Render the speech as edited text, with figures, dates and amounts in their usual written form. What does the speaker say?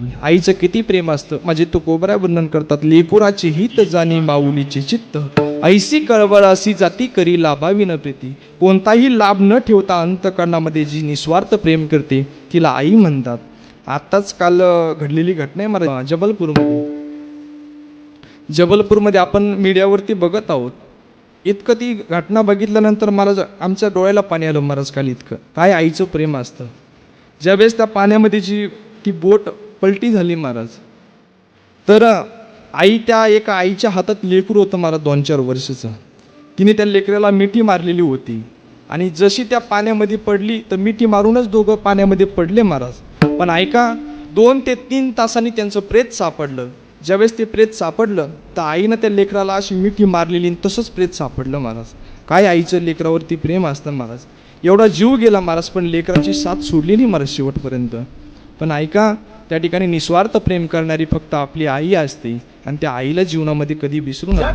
आईची. आईचं किती प्रेम असतं. माझे तुकोबरा वर्णन करतात. लेकुराचे हित जाणी माऊलीचे चित्त, ऐसी कळवळ अशी जाती करी लाभाविन प्रीती. कोणताही लाभ न ठेवता अंतकरणामध्ये जी निस्वार्थ प्रेम करते तिला आई म्हणतात. आत्ताच काल घडलेली घटना आहे मला जबलपूरमध्ये आपण मीडियावरती बघत आहोत. इतकं ती घटना बघितल्यानंतर मला आमच्या डोळ्याला पाणी आलं महाराज. काल इतकं काय आईचं प्रेम असतं. ज्यावेळेस त्या पाण्यामध्ये ती बोट पलटी झाली महाराज, तर त्या एका आईच्या हातात लेकरू होतं महाराज 2-4 वर्षाचं. तिने त्या लेकराला मिठी मारलेली होती आणि जशी त्या पाण्यामध्ये पडली तर मिठी मारूनच दोघं पाण्यामध्ये पडले महाराज. पण ऐका, 2 ते 3 तासांनी त्यांचं प्रेत सापडलं. ज्यावेळेस ते प्रेत सापडलं तर आईनं त्या लेकराला अशी मिठी मारलेली आणि तसंच प्रेत सापडलं महाराज. काय आईचं लेकरावरती प्रेम असतं महाराज. एवढा जीव गेला महाराज पण लेकराची साथ सोडली नाही महाराज शेवटपर्यंत. पण ऐका, त्या ठिकाणी निस्वार्थ प्रेम करणारी फक्त आपली आई असते आणि त्या आईला जीवनामध्ये कधी विसरू नका.